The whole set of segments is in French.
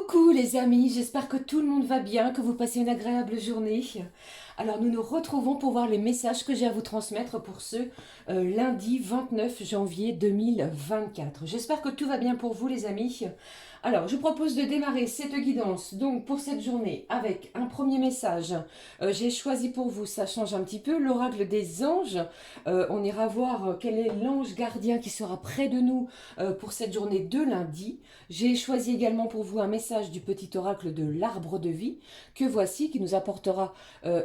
Coucou les amis, j'espère que tout le monde va bien, que vous passez une agréable journée. Alors nous nous retrouvons pour voir les messages que j'ai à vous transmettre pour ce lundi 29 janvier 2024. J'espère que tout va bien pour vous les amis. Alors je propose de démarrer cette guidance donc pour cette journée avec un premier message. J'ai choisi pour vous, ça change un petit peu, l'oracle des anges. On ira voir quel est l'ange gardien qui sera près de nous pour cette journée de lundi. J'ai choisi également pour vous un message du petit oracle de l'arbre de vie que voici, qui nous apportera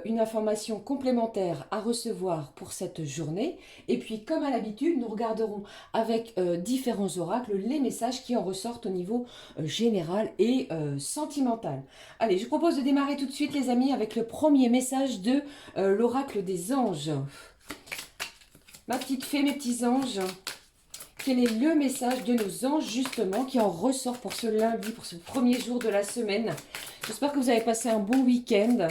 une information complémentaire à recevoir pour cette journée. Et puis, comme à l'habitude, nous regarderons avec différents oracles les messages qui en ressortent au niveau général et sentimental. Allez, je propose de démarrer tout de suite, les amis, avec le premier message de l'oracle des anges. Ma petite fée, mes petits anges, quel est le message de nos anges justement qui en ressort pour ce lundi, pour ce premier jour de la semaine? J'espère que vous avez passé un bon week-end.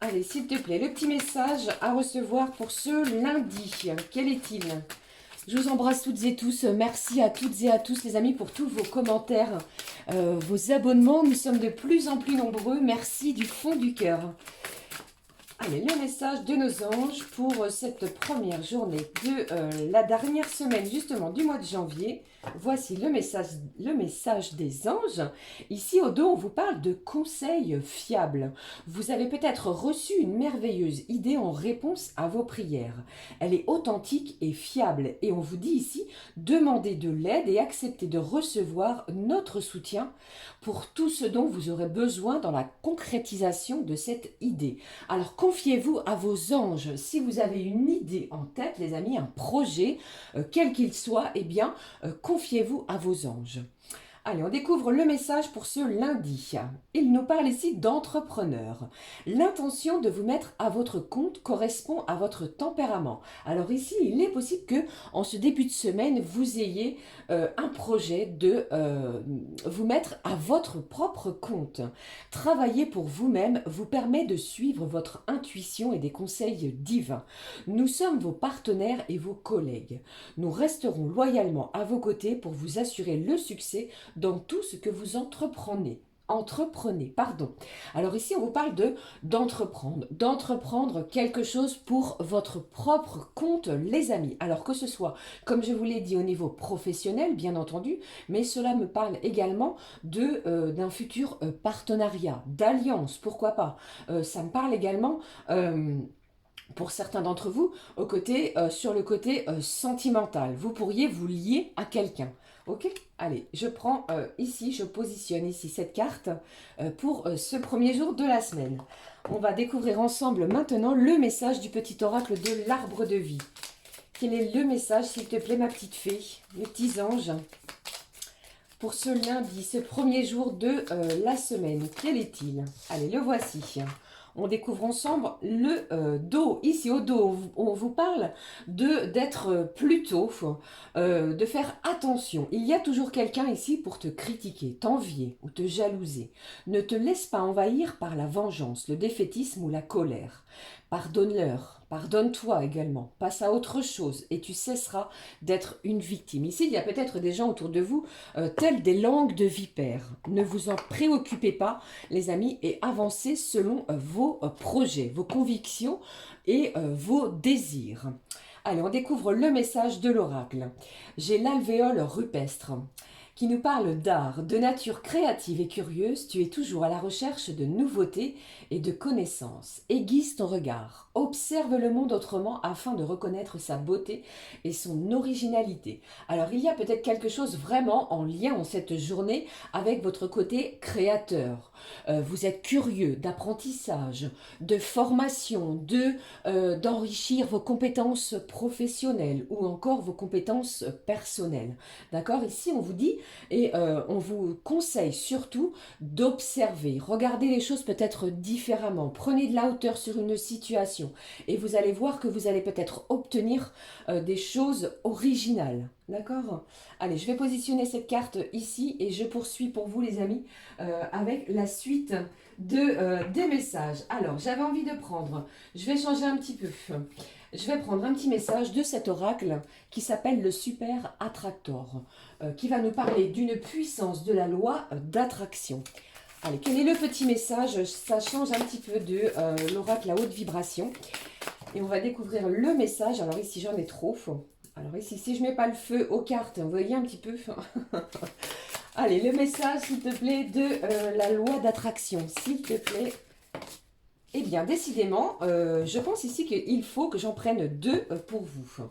Allez, s'il te plaît, le petit message à recevoir pour ce lundi. Quel est-il? Je vous embrasse toutes et tous. Merci à toutes et à tous les amis pour tous vos commentaires, vos abonnements. Nous sommes de plus en plus nombreux. Merci du fond du cœur. Allez, le message de nos anges pour cette première journée de la dernière semaine justement du mois de janvier. Voici le message des anges. Ici au dos, on vous parle de conseils fiables. Vous avez peut-être reçu une merveilleuse idée en réponse à vos prières. Elle est authentique et fiable et on vous dit ici, demandez de l'aide et acceptez de recevoir notre soutien pour tout ce dont vous aurez besoin dans la concrétisation de cette idée. Alors confiez-vous à vos anges. Si vous avez une idée en tête, les amis, un projet, quel qu'il soit, eh bien, confiez-vous à vos anges. Allez, on découvre le message pour ce lundi. Il nous parle ici d'entrepreneur. L'intention de vous mettre à votre compte correspond à votre tempérament. Alors ici, il est possible que en ce début de semaine, vous ayez un projet de vous mettre à votre propre compte. Travailler pour vous-même vous permet de suivre votre intuition et des conseils divins. Nous sommes vos partenaires et vos collègues. Nous resterons loyalement à vos côtés pour vous assurer le succès dans tout ce que vous entreprenez. Alors ici, on vous parle d'entreprendre quelque chose pour votre propre compte, les amis. Alors que ce soit, comme je vous l'ai dit, au niveau professionnel, bien entendu, mais cela me parle également d'un futur partenariat, d'alliance, pourquoi pas. Ça me parle également pour certains d'entre vous, sur le côté sentimental. Vous pourriez vous lier à quelqu'un. Ok? Allez, je prends ici, je positionne ici cette carte pour ce premier jour de la semaine. On va découvrir ensemble maintenant le message du petit oracle de l'arbre de vie. Quel est le message, s'il te plaît, ma petite fée, mes petits anges, pour ce lundi, ce premier jour de la semaine? Quel est-il? Allez, le voici. On découvre ensemble le dos. Ici au dos, on vous parle d'être plutôt, de faire attention. Il y a toujours quelqu'un ici pour te critiquer, t'envier ou te jalouser. Ne te laisse pas envahir par la vengeance, le défaitisme ou la colère. Pardonne-leur, pardonne-toi également, passe à autre chose et tu cesseras d'être une victime. Ici, il y a peut-être des gens autour de vous, tels des langues de vipères. Ne vous en préoccupez pas, les amis, et avancez selon vos projets, vos convictions et vos désirs. Allez, on découvre le message de l'oracle. J'ai l'alvéole rupestre qui nous parle d'art, de nature créative et curieuse. Tu es toujours à la recherche de nouveautés et de connaissances. Aiguise ton regard, observe le monde autrement afin de reconnaître sa beauté et son originalité. Alors il y a peut-être quelque chose vraiment en lien en cette journée avec votre côté créateur. Vous êtes curieux d'apprentissage, de formation, d'enrichir vos compétences professionnelles ou encore vos compétences personnelles. D'accord? Ici on vous dit et on vous conseille surtout d'observer, regardez les choses peut-être différemment, prenez de la hauteur sur une situation et vous allez voir que vous allez peut-être obtenir des choses originales. D'accord? Allez, je vais positionner cette carte ici et je poursuis pour vous les amis avec la suite des messages. Alors, j'avais envie de prendre, je vais changer un petit peu. Je vais prendre un petit message de cet oracle qui s'appelle le Super Attractor, qui va nous parler d'une puissance de la loi d'attraction. Allez, quel est le petit message? Ça change un petit peu de l'oracle à haute vibration. Et on va découvrir le message. Alors ici, j'en ai trop. Alors ici, si je ne mets pas le feu aux cartes, vous voyez un petit peu. Allez, le message, s'il te plaît, de la loi d'attraction. S'il te plaît. Eh bien, décidément, je pense ici qu'il faut que j'en prenne deux pour vous.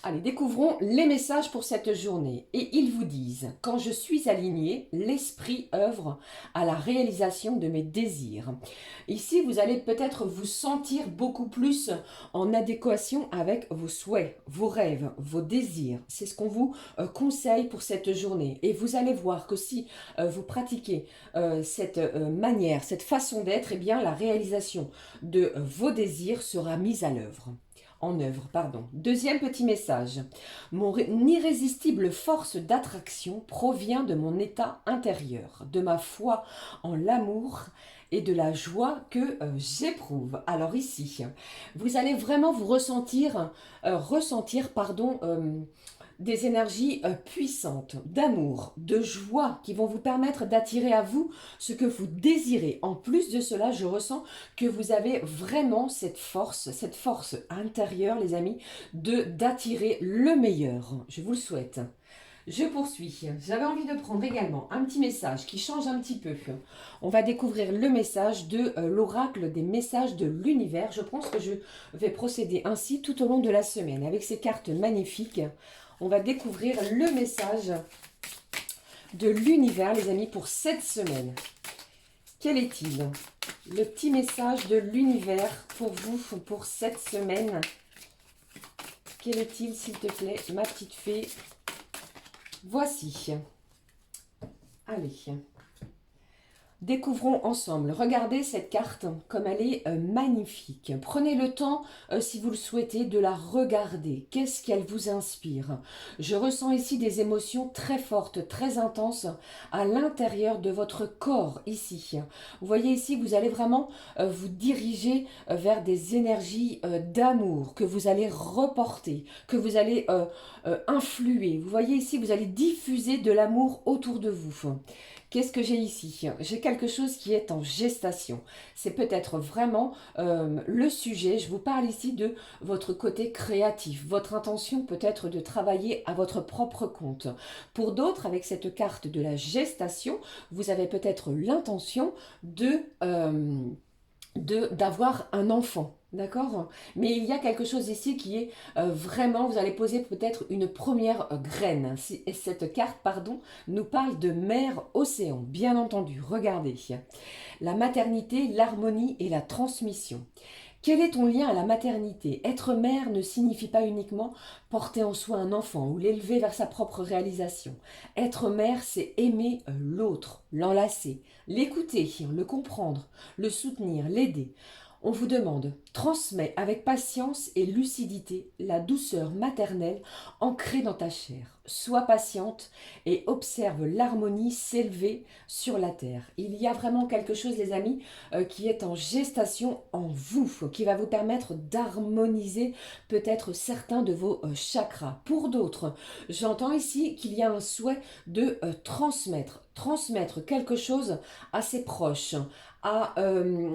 Allez, découvrons les messages pour cette journée. Et ils vous disent, quand je suis aligné, l'esprit œuvre à la réalisation de mes désirs. Ici, vous allez peut-être vous sentir beaucoup plus en adéquation avec vos souhaits, vos rêves, vos désirs. C'est ce qu'on vous conseille pour cette journée. Et vous allez voir que si vous pratiquez cette manière, cette façon d'être, eh bien, la réalisation de vos désirs sera mise à l'œuvre. En œuvre, pardon. Deuxième petit message. Mon irrésistible force d'attraction provient de mon état intérieur, de ma foi en l'amour et de la joie que j'éprouve. Alors ici, vous allez vraiment vous ressentir, des énergies puissantes, d'amour, de joie qui vont vous permettre d'attirer à vous ce que vous désirez. En plus de cela, je ressens que vous avez vraiment cette force intérieure, les amis, d'attirer le meilleur. Je vous le souhaite. Je poursuis. J'avais envie de prendre également un petit message qui change un petit peu. On va découvrir le message de l'oracle des messages de l'univers. Je pense que je vais procéder ainsi tout au long de la semaine avec ces cartes magnifiques. On va découvrir le message de l'univers, les amis, pour cette semaine. Quel est-il? Le petit message de l'univers pour vous, pour cette semaine. Quel est-il, s'il te plaît, ma petite fée? Voici. Allez. Découvrons ensemble. Regardez cette carte comme elle est magnifique. Prenez le temps, si vous le souhaitez, de la regarder. Qu'est-ce qu'elle vous inspire? Je ressens ici des émotions très fortes, très intenses à l'intérieur de votre corps ici. Vous voyez ici, vous allez vraiment vous diriger vers des énergies d'amour que vous allez reporter, que vous allez influer. Vous voyez ici, vous allez diffuser de l'amour autour de vous. Qu'est-ce que j'ai ici? J'ai quelque chose qui est en gestation. C'est peut-être vraiment le sujet. Je vous parle ici de votre côté créatif. Votre intention peut être de travailler à votre propre compte. Pour d'autres, avec cette carte de la gestation, vous avez peut-être l'intention d'avoir un enfant. D'accord? Mais il y a quelque chose ici qui est vraiment, vous allez poser peut-être une première graine. Et cette carte, pardon, nous parle de mer océan, bien entendu. Regardez. La maternité, l'harmonie et la transmission. Quel est ton lien à la maternité? Être mère ne signifie pas uniquement porter en soi un enfant ou l'élever vers sa propre réalisation. Être mère, c'est aimer l'autre, l'enlacer, l'écouter, le comprendre, le soutenir, l'aider. On vous demande, transmets avec patience et lucidité la douceur maternelle ancrée dans ta chair. Sois patiente et observe l'harmonie s'élever sur la terre. Il y a vraiment quelque chose, les amis, qui est en gestation en vous, qui va vous permettre d'harmoniser peut-être certains de vos chakras. Pour d'autres, j'entends ici qu'il y a un souhait de transmettre quelque chose à ses proches, à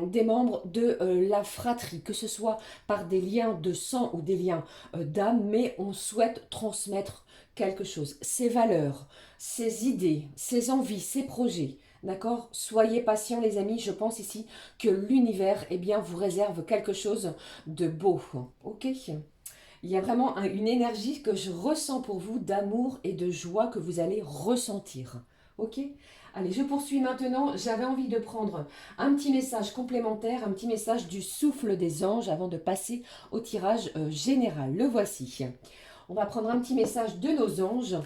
des membres de la fratrie, que ce soit par des liens de sang ou des liens d'âme, mais on souhaite transmettre quelque chose, ses valeurs, ses idées, ses envies, ses projets. D'accord? Soyez patients, les amis. Je pense ici que l'univers, eh bien, vous réserve quelque chose de beau. Ok? Il y a vraiment une énergie que je ressens pour vous d'amour et de joie que vous allez ressentir. Ok? Allez, je poursuis maintenant. J'avais envie de prendre un petit message complémentaire, un petit message du souffle des anges avant de passer au tirage général. Le voici. On va prendre un petit message de nos anges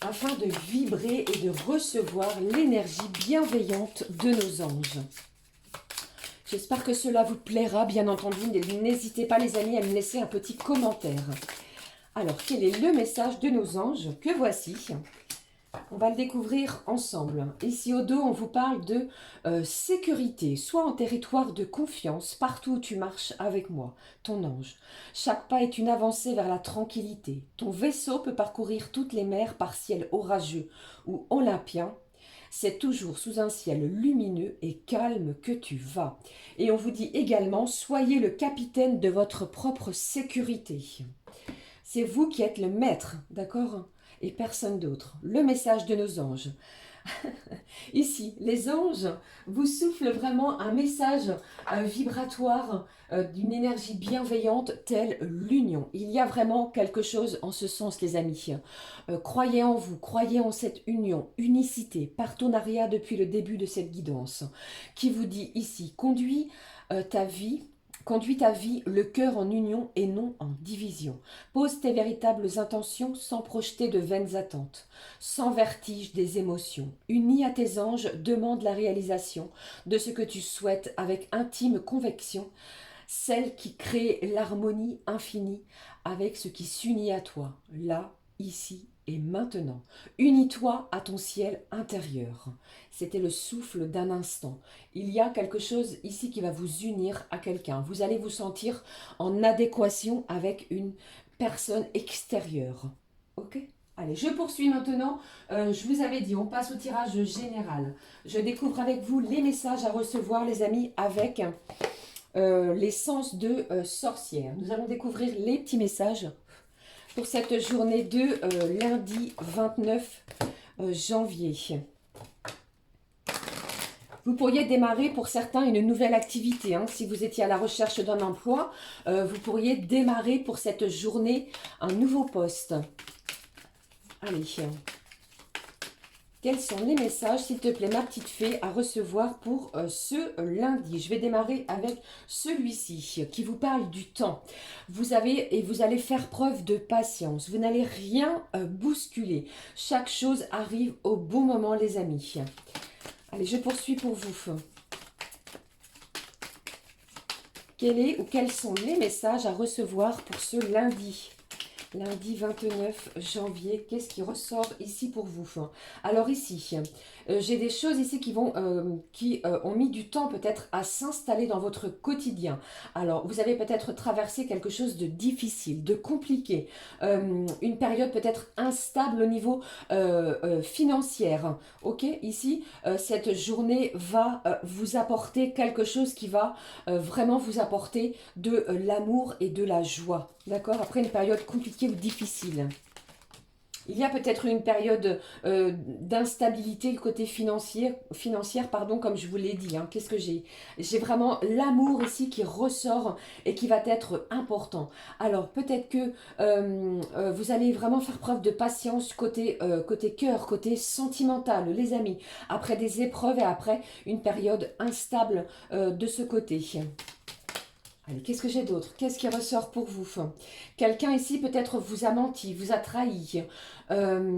afin de vibrer et de recevoir l'énergie bienveillante de nos anges. J'espère que cela vous plaira, bien entendu. N'hésitez pas, les amis, à me laisser un petit commentaire. Alors, quel est le message de nos anges que voici? On va le découvrir ensemble. Ici au dos, on vous parle de sécurité. Sois en territoire de confiance partout où tu marches avec moi, ton ange. Chaque pas est une avancée vers la tranquillité. Ton vaisseau peut parcourir toutes les mers par ciel orageux ou olympien. C'est toujours sous un ciel lumineux et calme que tu vas. Et on vous dit également, soyez le capitaine de votre propre sécurité. C'est vous qui êtes le maître, d'accord? Et personne d'autre. Le message de nos anges. Ici, les anges vous soufflent vraiment un message vibratoire d'une énergie bienveillante telle l'union. Il y a vraiment quelque chose en ce sens, les amis. Croyez en vous, croyez en cette union, unicité, partenariat depuis le début de cette guidance, qui vous dit ici, conduis ta vie le cœur en union et non en division. Pose tes véritables intentions sans projeter de vaines attentes, sans vertige des émotions. Unis à tes anges, demande la réalisation de ce que tu souhaites avec intime conviction, celle qui crée l'harmonie infinie avec ce qui s'unit à toi, là, ici et maintenant. Unis-toi à ton ciel intérieur. C'était le souffle d'un instant. Il y a quelque chose ici qui va vous unir à quelqu'un. Vous allez vous sentir en adéquation avec une personne extérieure. Ok ? Allez, je poursuis maintenant. Je vous avais dit, on passe au tirage général. Je découvre avec vous les messages à recevoir, les amis, avec les sens de sorcière. Nous allons découvrir les petits messages pour cette journée de lundi 29 janvier. Vous pourriez démarrer pour certains une nouvelle activité. Hein. Si vous étiez à la recherche d'un emploi, vous pourriez démarrer pour cette journée un nouveau poste. Allez. Quels sont les messages, s'il te plaît, ma petite fée, à recevoir pour ce lundi? Je vais démarrer avec celui-ci qui vous parle du temps. Vous allez faire preuve de patience. Vous n'allez rien bousculer. Chaque chose arrive au bon moment, les amis. Allez, je poursuis pour vous. Quels sont les messages à recevoir pour ce lundi? Lundi 29 janvier, qu'est-ce qui ressort ici pour vous? Alors ici, j'ai des choses ici qui ont mis du temps peut-être à s'installer dans votre quotidien. Alors, vous avez peut-être traversé quelque chose de difficile, de compliqué, une période peut-être instable au niveau financier. Ok, ici, cette journée va vous apporter quelque chose qui va vraiment vous apporter de l'amour et de la joie. D'accord? Après une période compliquée ou difficile. Il y a peut-être une période d'instabilité, le côté financière, pardon, comme je vous l'ai dit. Hein. Qu'est-ce que j'ai? J'ai vraiment l'amour ici qui ressort et qui va être important. Alors, peut-être que vous allez vraiment faire preuve de patience côté cœur, côté sentimental, les amis. Après des épreuves et après une période instable de ce côté. Allez, qu'est-ce que j'ai d'autre? Qu'est-ce qui ressort pour vous? Quelqu'un ici peut-être vous a menti, vous a trahi.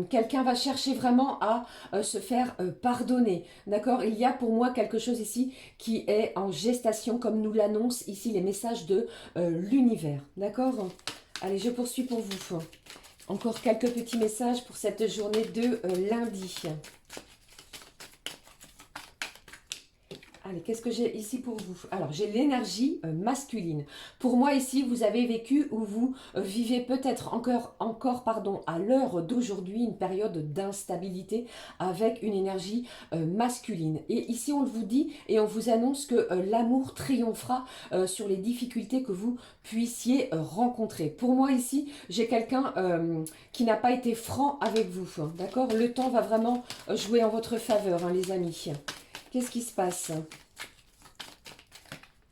Quelqu'un va chercher vraiment à se faire pardonner. D'accord? Il y a pour moi quelque chose ici qui est en gestation, comme nous l'annoncent ici les messages de l'univers. D'accord? Allez, je poursuis pour vous. Encore quelques petits messages pour cette journée de lundi. Allez, qu'est-ce que j'ai ici pour vous? Alors, j'ai l'énergie masculine. Pour moi, ici, vous avez vécu ou vous vivez peut-être encore à l'heure d'aujourd'hui, une période d'instabilité avec une énergie masculine. Et ici, on vous dit et on vous annonce que l'amour triomphera sur les difficultés que vous puissiez rencontrer. Pour moi, ici, j'ai quelqu'un qui n'a pas été franc avec vous. D'accord? Le temps va vraiment jouer en votre faveur, hein, les amis. Qu'est-ce qui se passe?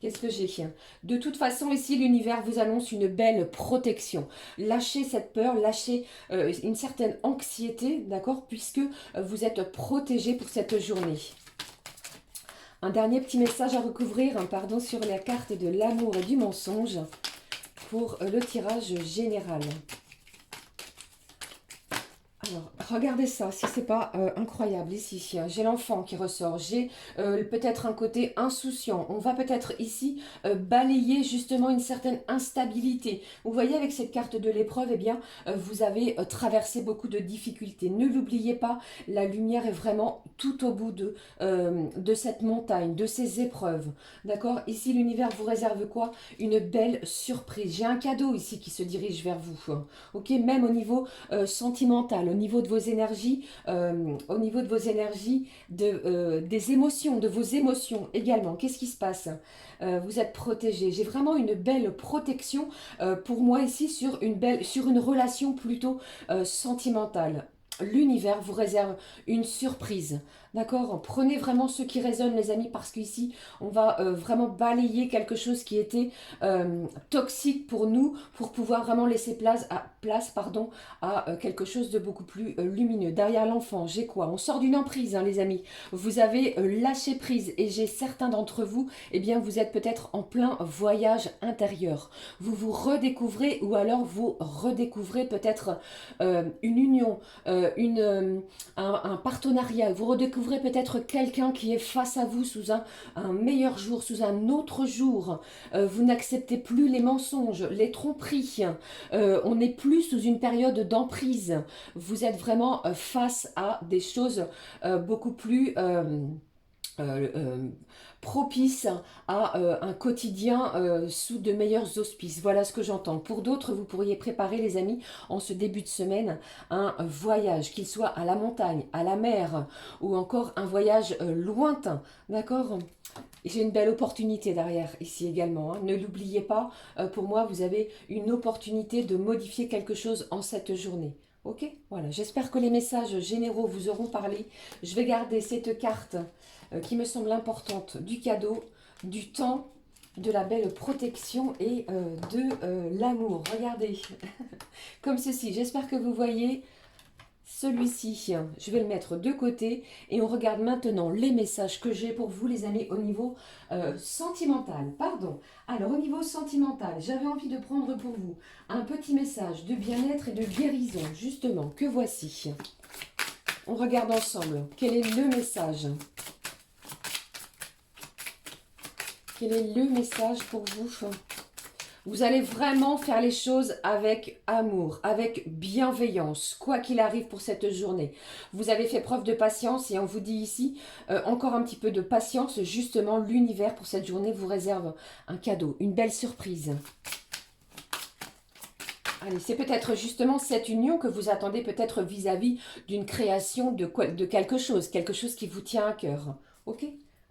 Qu'est-ce que j'ai? De toute façon, ici, l'univers vous annonce une belle protection. Lâchez cette peur, lâchez une certaine anxiété, d'accord? Puisque vous êtes protégé pour cette journée. Un dernier petit message à recouvrir, hein, pardon, sur la carte de l'amour et du mensonge pour le tirage général. Alors, regardez ça, si c'est pas incroyable ici. J'ai l'enfant qui ressort, j'ai peut-être un côté insouciant. On va peut-être ici balayer justement une certaine instabilité. Vous voyez, avec cette carte de l'épreuve, eh bien, vous avez traversé beaucoup de difficultés. Ne l'oubliez pas, la lumière est vraiment tout au bout de cette montagne, de ces épreuves. D'accord? Ici, l'univers vous réserve quoi? Une belle surprise. J'ai un cadeau ici qui se dirige vers vous. Ok? Même au niveau sentimental, au niveau de vos énergies, des émotions, de vos émotions également. Qu'est-ce qui se passe? Vous êtes protégé. J'ai vraiment une belle protection pour moi ici sur une relation plutôt sentimentale. L'univers vous réserve une surprise. D'accord? Prenez vraiment ce qui résonne, les amis, parce qu'ici, on va vraiment balayer quelque chose qui était toxique pour nous, pour pouvoir vraiment laisser à quelque chose de beaucoup plus lumineux. Derrière l'enfant, j'ai quoi? On sort d'une emprise, hein, les amis. Vous avez lâché prise et j'ai certains d'entre vous, eh bien, vous êtes peut-être en plein voyage intérieur. Vous vous redécouvrez ou alors vous redécouvrez peut-être une union, un partenariat. Vous redécouvrez peut-être quelqu'un qui est face à vous sous un meilleur jour, sous un autre jour. Vous n'acceptez plus les mensonges, les tromperies. On n'est plus sous une période d'emprise. Vous êtes vraiment face à des choses beaucoup plus euh, propices à un quotidien sous de meilleurs auspices. Voilà ce que j'entends. Pour d'autres, vous pourriez préparer, les amis, en ce début de semaine, un voyage, qu'il soit à la montagne, à la mer, ou encore un voyage lointain. D'accord? J'ai une belle opportunité derrière ici également. Hein. Ne l'oubliez pas, pour moi, vous avez une opportunité de modifier quelque chose en cette journée. Ok? Voilà, j'espère que les messages généraux vous auront parlé. Je vais garder cette carte qui me semble importante du cadeau, du temps, de la belle protection et de l'amour. Regardez, comme ceci. J'espère que vous voyez celui-ci. Je vais le mettre de côté et on regarde maintenant les messages que j'ai pour vous, les amis, au niveau sentimental. Pardon. Alors, au niveau sentimental, j'avais envie de prendre pour vous un petit message de bien-être et de guérison, justement, que voici. On regarde ensemble. Quel est le message? Quel est le message pour vous? Vous allez vraiment faire les choses avec amour, avec bienveillance, quoi qu'il arrive pour cette journée. Vous avez fait preuve de patience et on vous dit ici, encore un petit peu de patience. Justement, l'univers pour cette journée vous réserve un cadeau, une belle surprise. Allez, c'est peut-être justement cette union que vous attendez peut-être vis-à-vis d'une création de quelque chose qui vous tient à cœur. Ok?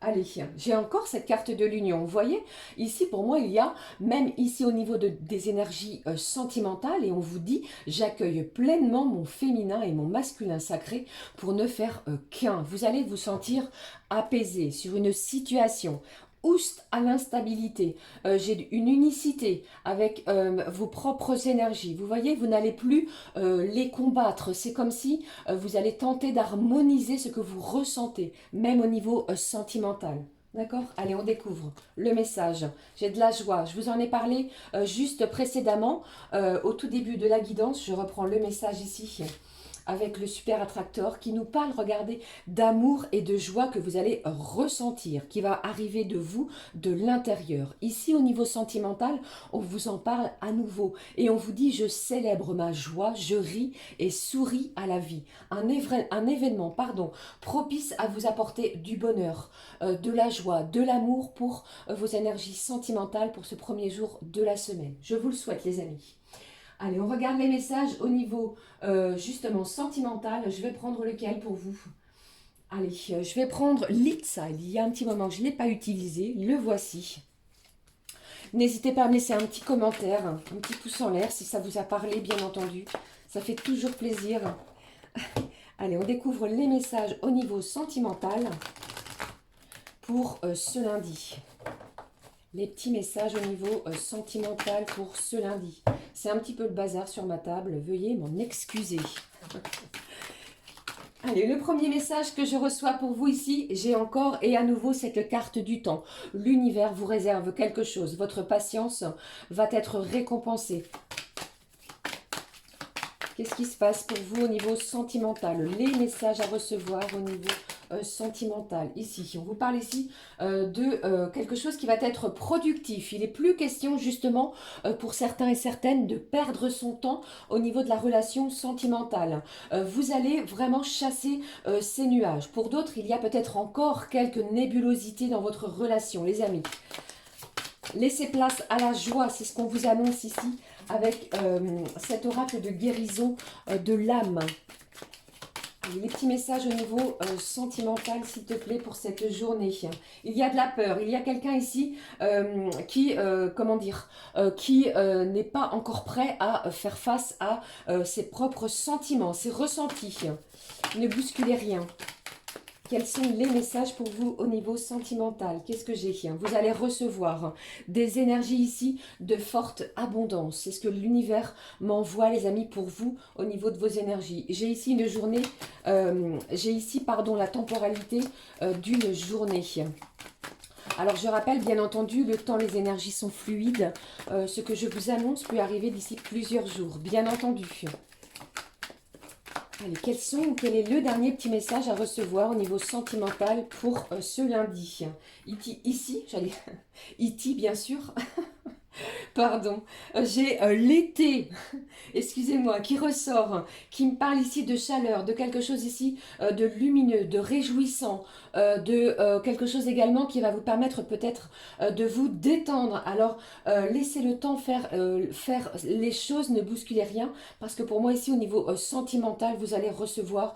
Allez, j'ai encore cette carte de l'union. Vous voyez, ici pour moi, il y a, même ici au niveau des énergies sentimentales, et on vous dit, j'accueille pleinement mon féminin et mon masculin sacré pour ne faire qu'un. Vous allez vous sentir apaisé sur une situation. Oust à l'instabilité, j'ai une unicité avec vos propres énergies. Vous voyez, vous n'allez plus les combattre. C'est comme si vous allez tenter d'harmoniser ce que vous ressentez, même au niveau sentimental. D'accord? Allez, on découvre le message. J'ai de la joie. Je vous en ai parlé juste précédemment, au tout début de la guidance. Je reprends le message ici avec le super attracteur qui nous parle, regardez, d'amour et de joie que vous allez ressentir, qui va arriver de vous, de l'intérieur. Ici, au niveau sentimental, on vous en parle à nouveau et on vous dit, je célèbre ma joie, je ris et souris à la vie. Un événement, propice à vous apporter du bonheur, de la joie, de l'amour pour vos énergies sentimentales pour ce premier jour de la semaine. Je vous le souhaite, les amis. Allez, on regarde les messages au niveau justement sentimental. Je vais prendre lequel pour vous? Allez, je vais prendre l'Itza. Il y a un petit moment que je ne l'ai pas utilisé. Le voici. N'hésitez pas à me laisser un petit commentaire, un petit pouce en l'air si ça vous a parlé, bien entendu. Ça fait toujours plaisir. Allez, on découvre les messages au niveau sentimental pour ce lundi. Les petits messages au niveau sentimental pour ce lundi. C'est un petit peu le bazar sur ma table, veuillez m'en excuser. Allez, le premier message que je reçois pour vous ici, j'ai encore et à nouveau cette carte du temps. L'univers vous réserve quelque chose, votre patience va être récompensée. Qu'est-ce qui se passe pour vous au niveau sentimental? Les messages à recevoir au niveau sentimental. Ici, on vous parle ici de quelque chose qui va être productif. Il n'est plus question justement pour certains et certaines de perdre son temps au niveau de la relation sentimentale. Vous allez vraiment chasser ces nuages. Pour d'autres, il y a peut-être encore quelques nébulosités dans votre relation, les amis. Laissez place à la joie, c'est ce qu'on vous annonce ici avec cet oracle de guérison de l'âme. Les petits messages au niveau sentimental, s'il te plaît, pour cette journée. Il y a de la peur. Il y a quelqu'un ici qui, comment dire, qui n'est pas encore prêt à faire face à ses propres sentiments, ses ressentis. Ne bousculez rien. Quels sont les messages pour vous au niveau sentimental? Qu'est-ce que j'ai? Vous allez recevoir des énergies ici de forte abondance. C'est ce que l'univers m'envoie, les amis, pour vous au niveau de vos énergies. J'ai ici une journée, j'ai ici, pardon, la temporalité d'une journée. Alors je rappelle, bien entendu, le temps, les énergies sont fluides. Ce que je vous annonce peut arriver d'ici plusieurs jours, bien entendu. Allez, quel est le dernier petit message à recevoir au niveau sentimental pour ce lundi? Ici, j'allais... Iti, bien sûr. Pardon, j'ai l'été, excusez-moi, qui ressort, qui me parle ici de chaleur, de quelque chose ici de lumineux, de réjouissant, de quelque chose également qui va vous permettre peut-être de vous détendre. Alors, laissez le temps faire les choses, ne bousculez rien, parce que pour moi ici au niveau sentimental, vous allez recevoir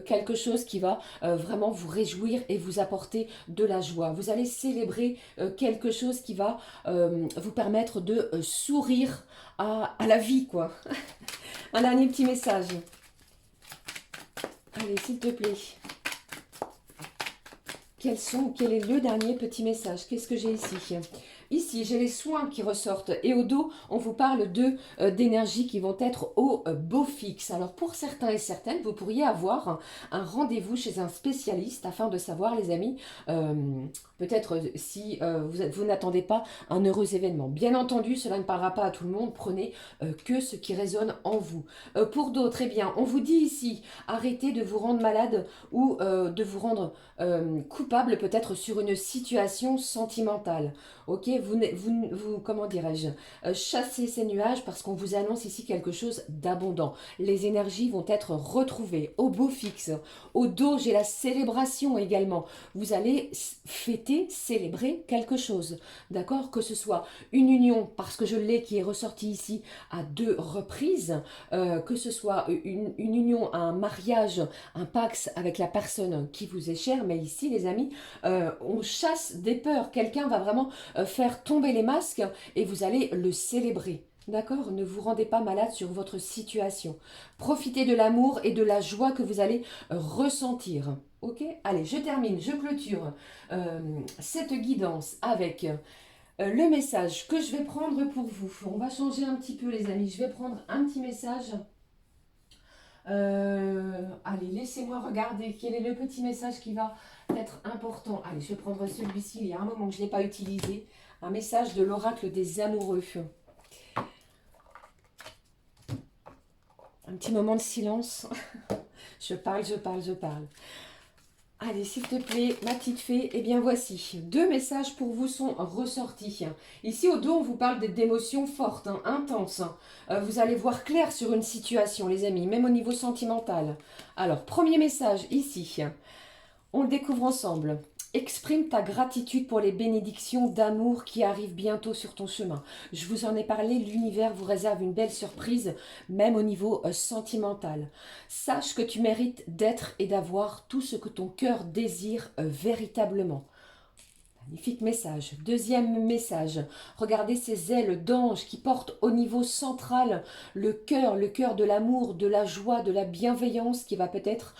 quelque chose qui va vraiment vous réjouir et vous apporter de la joie. Vous allez célébrer quelque chose qui va vous permettre de sourire à la vie, quoi. Un dernier petit message. Allez, s'il te plaît. Quel est le dernier petit message? Qu'est-ce que j'ai ici? Ici, j'ai les soins qui ressortent et au dos, on vous parle d'énergies qui vont être au beau fixe. Alors, pour certains et certaines, vous pourriez avoir un rendez-vous chez un spécialiste afin de savoir, les amis, peut-être si vous n'attendez pas un heureux événement. Bien entendu, cela ne parlera pas à tout le monde. Prenez que ce qui résonne en vous. Pour d'autres, eh bien, on vous dit ici, arrêtez de vous rendre malade ou de vous rendre coupable peut-être sur une situation sentimentale. Ok, comment dirais-je, chassez ces nuages parce qu'on vous annonce ici quelque chose d'abondant. Les énergies vont être retrouvées au beau fixe. Au dos, j'ai la célébration également. Vous allez fêter, célébrer quelque chose. D'accord? Que ce soit une union, parce que je l'ai qui est ressortie ici à 2 reprises, que ce soit une union, un mariage, un pax avec la personne qui vous est chère, mais ici, les amis, on chasse des peurs. Quelqu'un va vraiment faire tomber les masques et vous allez le célébrer. D'accord? Ne vous rendez pas malade sur votre situation. Profitez de l'amour et de la joie que vous allez ressentir. Ok? Allez, je termine, je clôture cette guidance avec le message que je vais prendre pour vous. On va changer un petit peu, les amis. Je vais prendre un petit message. Allez, laissez-moi regarder quel est le petit message qui va être important. Allez, je vais prendre celui-ci. Il y a un moment que je ne l'ai pas utilisé. Un message de l'oracle des amoureux. Un petit moment de silence. Je parle, je parle, je parle. Allez, s'il te plaît, ma petite fée, eh bien voici, 2 messages pour vous sont ressortis. Ici, au dos, on vous parle d'émotions fortes, intenses. Vous allez voir clair sur une situation, les amis, même au niveau sentimental. Alors, premier message, ici, on le découvre ensemble. Exprime ta gratitude pour les bénédictions d'amour qui arrivent bientôt sur ton chemin. Je vous en ai parlé, l'univers vous réserve une belle surprise, même au niveau sentimental. Sache que tu mérites d'être et d'avoir tout ce que ton cœur désire véritablement. Magnifique message. Deuxième message. Regardez ces ailes d'ange qui portent au niveau central le cœur de l'amour, de la joie, de la bienveillance qui va peut-être,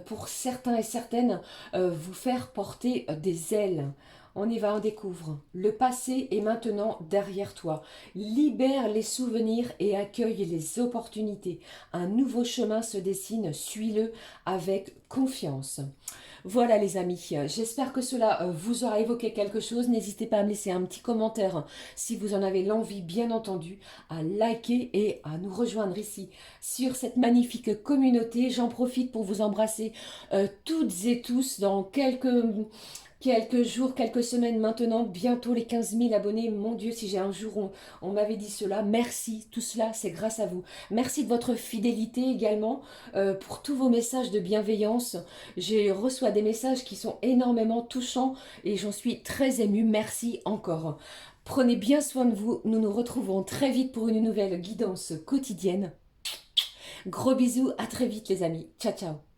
pour certains et certaines, vous faire porter des ailes. On y va, on découvre. Le passé est maintenant derrière toi. Libère les souvenirs et accueille les opportunités. Un nouveau chemin se dessine, suis-le avec confiance. Voilà les amis, j'espère que cela vous aura évoqué quelque chose. N'hésitez pas à me laisser un petit commentaire si vous en avez l'envie, bien entendu, à liker et à nous rejoindre ici sur cette magnifique communauté. J'en profite pour vous embrasser toutes et tous dans quelques jours, quelques semaines maintenant, bientôt les 15 000 abonnés. Mon Dieu, si j'ai un jour, on m'avait dit cela. Merci, tout cela, c'est grâce à vous. Merci de votre fidélité également, pour tous vos messages de bienveillance. Je reçois des messages qui sont énormément touchants et j'en suis très émue. Merci encore. Prenez bien soin de vous. Nous nous retrouvons très vite pour une nouvelle guidance quotidienne. Gros bisous, à très vite les amis. Ciao, ciao.